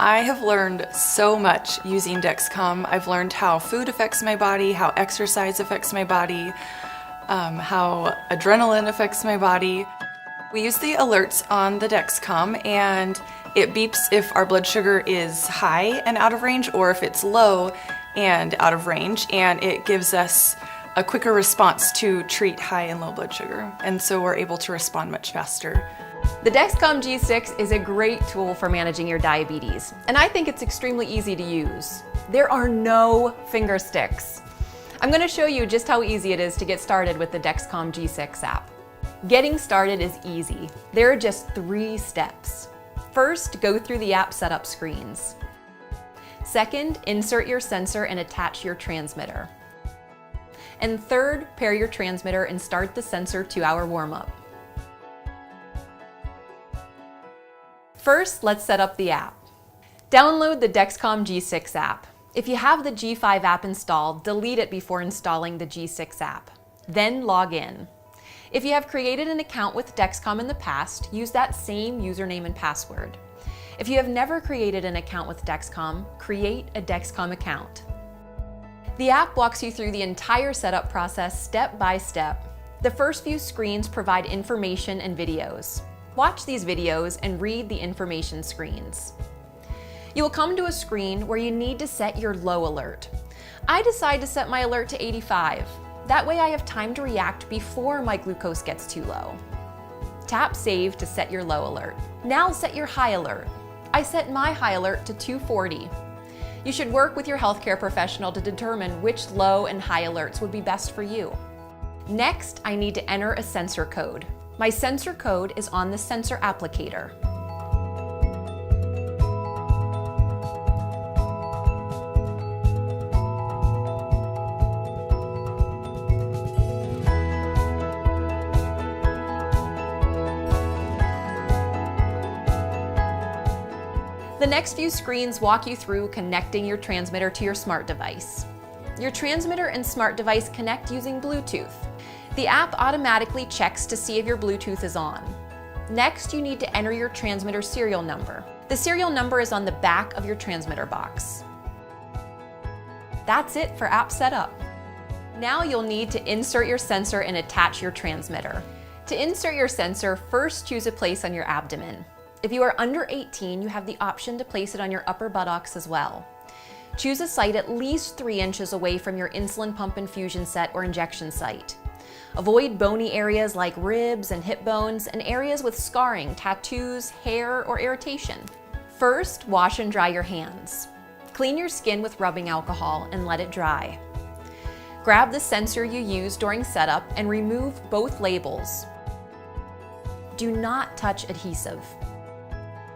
I have learned so much using Dexcom. I've learned how food affects my body, how exercise affects my body, how adrenaline affects my body. We use the alerts on the Dexcom and it beeps if our blood sugar is high and out of range or if it's low and out of range, and it gives us a quicker response to treat high and low blood sugar, and so we're able to respond much faster. The Dexcom G6 is a great tool for managing your diabetes, and I think it's extremely easy to use. There are no finger sticks. I'm going to show you just how easy it is to get started with the Dexcom G6 app. Getting started is easy. There are just 3 steps. First, go through the app setup screens. Second, insert your sensor and attach your transmitter. And third, pair your transmitter and start the sensor 2-hour warm-up. First, let's set up the app. Download the Dexcom G6 app. If you have the G5 app installed, delete it before installing the G6 app. Then log in. If you have created an account with Dexcom in the past, use that same username and password. If you have never created an account with Dexcom, create a Dexcom account. The app walks you through the entire setup process step by step. The first few screens provide information and videos. Watch these videos and read the information screens. You will come to a screen where you need to set your low alert. I decide to set my alert to 85. That way I have time to react before my glucose gets too low. Tap Save to set your low alert. Now set your high alert. I set my high alert to 240. You should work with your healthcare professional to determine which low and high alerts would be best for you. Next, I need to enter a sensor code. My sensor code is on the sensor applicator. The next few screens walk you through connecting your transmitter to your smart device. Your transmitter and smart device connect using Bluetooth. The app automatically checks to see if your Bluetooth is on. Next, you need to enter your transmitter serial number. The serial number is on the back of your transmitter box. That's it for app setup. Now you'll need to insert your sensor and attach your transmitter. To insert your sensor, first choose a place on your abdomen. If you are under 18, you have the option to place it on your upper buttocks as well. Choose a site at least 3 inches away from your insulin pump infusion set or injection site. Avoid bony areas like ribs and hip bones and areas with scarring, tattoos, hair, or irritation. First, wash and dry your hands. Clean your skin with rubbing alcohol and let it dry. Grab the sensor you used during setup and remove both labels. Do not touch adhesive.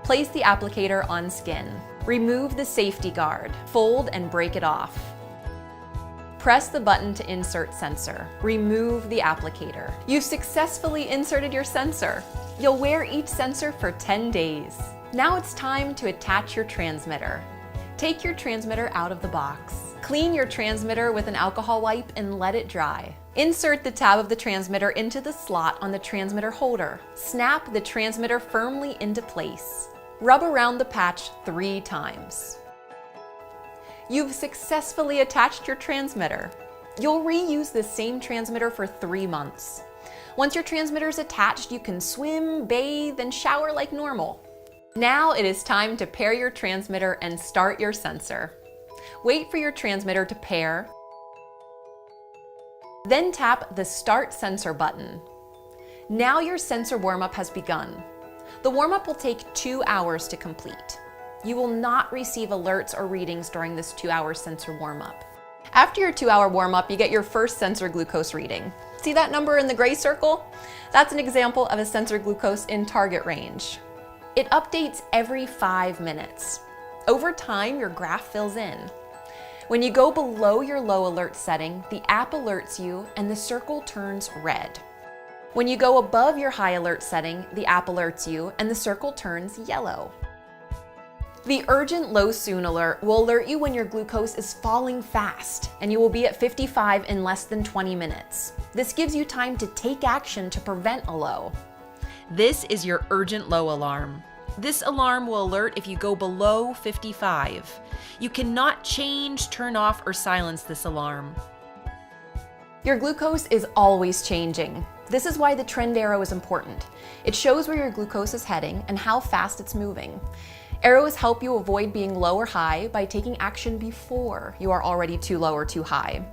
Place the applicator on skin. Remove the safety guard. Fold and break it off. Press the button to insert sensor. Remove the applicator. You've successfully inserted your sensor. You'll wear each sensor for 10 days. Now it's time to attach your transmitter. Take your transmitter out of the box. Clean your transmitter with an alcohol wipe and let it dry. Insert the tab of the transmitter into the slot on the transmitter holder. Snap the transmitter firmly into place. Rub around the patch 3 times. You've successfully attached your transmitter. You'll reuse the same transmitter for 3 months. Once your transmitter is attached, you can swim, bathe, and shower like normal. Now it is time to pair your transmitter and start your sensor. Wait for your transmitter to pair. Then tap the Start Sensor button. Now your sensor warm-up has begun. The warm-up will take 2 hours to complete. You will not receive alerts or readings during this 2-hour sensor warm-up. After your 2-hour warm-up, you get your first sensor glucose reading. See that number in the gray circle? That's an example of a sensor glucose in target range. It updates every 5 minutes. Over time, your graph fills in. When you go below your low alert setting, the app alerts you and the circle turns red. When you go above your high alert setting, the app alerts you and the circle turns yellow. The urgent low soon alert will alert you when your glucose is falling fast and you will be at 55 in less than 20 minutes. This gives you time to take action to prevent a low. This is your urgent low alarm. This alarm will alert if you go below 55. You cannot change, turn off, or silence this alarm. Your glucose is always changing. This is why the trend arrow is important. It shows where your glucose is heading and how fast it's moving. Arrows help you avoid being low or high by taking action before you are already too low or too high.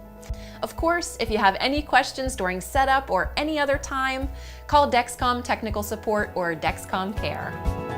Of course, if you have any questions during setup or any other time, call Dexcom Technical Support or Dexcom Care.